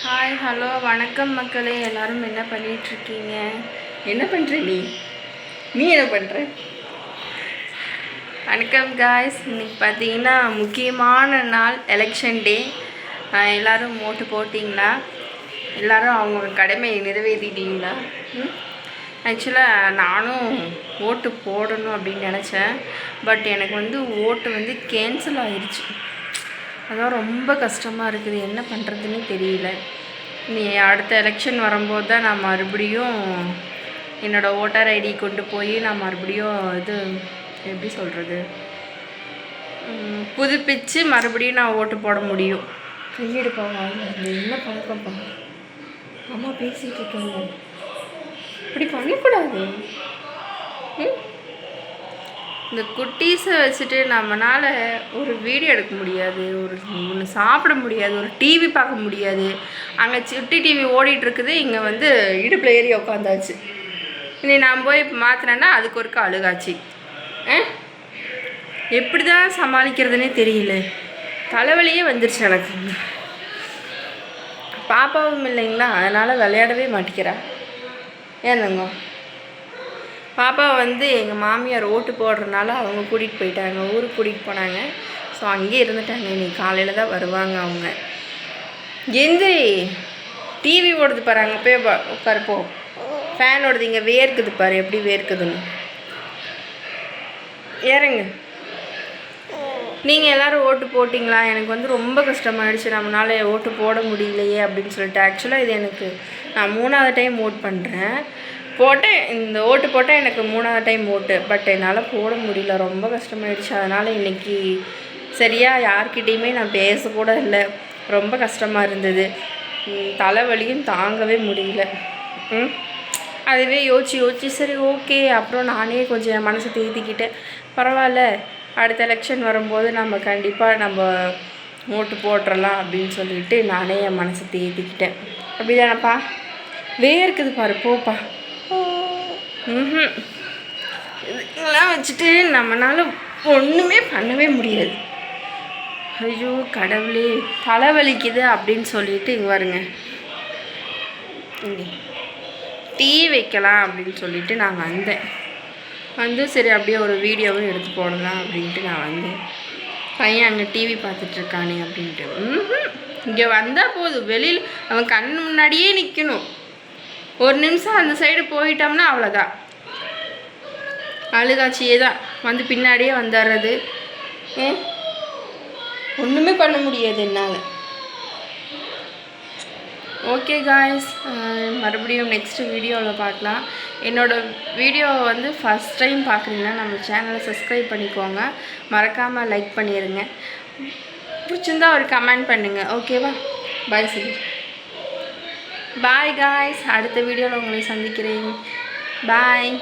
Hi hello வணக்கம் மக்களே, எல்லோரும் என்ன பண்ணிகிட்ருக்கீங்க? என்ன பண்ணுற நீ என்ன பண்ணுற? வணக்கம் காய்ஸ். இன்றைக்கி பார்த்தீங்கன்னா முக்கியமான நாள், எலெக்ஷன் டே. எல்லோரும் ஓட்டு போட்டிங்களா? எல்லோரும் அவங்க கடமையை நிறைவேற்றிட்டீங்களா? ஆக்சுவலாக நானும் ஓட்டு போடணும் அப்படின்னு நினச்சேன். பட் எனக்கு ஓட்டு கேன்சல் ஆயிடுச்சு. அதான் ரொம்ப கஷ்டமாக இருக்குது. என்ன பண்ணுறதுன்னு தெரியல. நீ அடுத்த எலெக்ஷன் வரும்போது தான் நான் மறுபடியும் என்னோடய ஓட்டர் ஐடி கொண்டு போய் நான் மறுபடியும் எப்படி சொல்கிறது, புதுப்பித்து மறுபடியும் நான் ஓட்டு போட முடியும். கையெடுப்பாங்க. என்ன பழக்கம்ப்பா? அம்மா பேசிகிட்டு இருக்காங்க. இப்படி பண்ணக்கூடாது. இந்த குட்டீஸை வச்சுட்டு நம்மளால் ஒரு வீடியோ எடுக்க முடியாது, ஒன்று சாப்பிட முடியாது, ஒரு டிவி பார்க்க முடியாது. அங்கே சுட்டி டிவி ஓடிட்டுருக்குது, இங்கே இடுப்பில் ஏறி உட்காந்தாச்சு. இனி நான் போய் மாற்றினேன்னா அதுக்கு ஒருக்கா அழுகாச்சு. எப்படி தான் சமாளிக்கிறதுனே தெரியல. தலைவலியே வந்துருச்சு எனக்கு. பாப்பாவும் இல்லைங்களா, அதனால் விளையாடவே மாட்டேங்கிறா. ஏனுங்க, பாப்பா எங்கள் மாமியார் ஓட்டு போடுறதுனால அவங்க கூட்டிகிட்டு போயிட்டாங்க, ஊருக்கு கூட்டிகிட்டு போனாங்க. ஸோ அங்கேயே இருந்துட்டாங்க. இன்னைக்கு காலையில் தான் வருவாங்க அவங்க. எந்திரி, டிவி ஓடுது பாரு, அங்கே போய் உட்காருப்போ. ஃபேன் ஓடுது, இங்கே வேர்க்குது பாரு, எப்படி வேர்க்குதுன்னு. ஏறுங்க. நீங்கள் எல்லோரும் ஓட்டு போட்டிங்களா? எனக்கு ரொம்ப கஷ்டமாயிடுச்சு. நம்மளால் ஓட்டு போட முடியலையே அப்படின்னு சொல்லிட்டு. ஆக்சுவலாக இது நான் 3வது டைம் ஓட் பண்ணுறேன். இந்த ஓட்டு போட்டால் எனக்கு 3வது டைம் ஓட்டு. பட் என்னால் போட முடியல, ரொம்ப கஷ்டமாயிடுச்சு. அதனால் இன்றைக்கி சரியாக யார்கிட்டையுமே நான் பேசக்கூட இல்லை. ரொம்ப கஷ்டமாக இருந்தது. தலைவலியும் தாங்கவே முடியல. அதுவே யோசிச்சு சரி ஓகே, அப்புறம் நானே கொஞ்சம் என் மனசை தேத்திக்கிட்டேன். பரவாயில்ல, அடுத்த எலெக்ஷன் வரும்போது நம்ம கண்டிப்பாக ஓட்டு போட்டுடலாம் அப்படின்னு சொல்லிட்டு நானே என் மனசை தேத்திக்கிட்டேன். அப்படி தானப்பா? வேர்க்குது பாரு, போப்பா. இதெல்லாம் வச்சுட்டு நம்மளால ஒன்றுமே பண்ணவே முடியாது. ஐயோ கடவுளே, தலைவலிக்குது அப்படின்னு சொல்லிட்டு இங்கே வருங்க, இங்கே டீ வைக்கலாம் அப்படின்னு சொல்லிட்டு நான் வந்தேன். சரி அப்படியே ஒரு வீடியோவும் எடுத்து போடலாம் அப்படின்ட்டு நான் வந்தேன். பையன் அங்கே டிவி பார்த்துட்ருக்கானே அப்படின்ட்டு. இங்கே வந்தால் போதும், வெளியில் அவன் கண் முன்னாடியே நிற்கணும். ஒரு நிமிஷம் அந்த சைடு போயிட்டோம்னா அவ்வளோதான், அழுகாச்சியே தான். பின்னாடியே வந்துடுறது. ஒன்றுமே பண்ண முடியாது என்னால். ஓகே காய்ஸ், மறுபடியும் நெக்ஸ்ட் வீடியோவில் பார்க்கலாம். என்னோடய வீடியோ ஃபஸ்ட் டைம் பார்க்குறீங்கன்னா நம்ம சேனலை சப்ஸ்கிரைப் பண்ணிக்கோங்க. மறக்காமல் லைக் பண்ணிடுங்க. பிடிச்சிருந்தா ஒரு கமெண்ட் பண்ணுங்கள். ஓகேவா? பாய் சொல்லி பாய் காய்ஸ். அடுத்த வீடியோவில் உங்களை சந்திக்கிறேன். பாய்.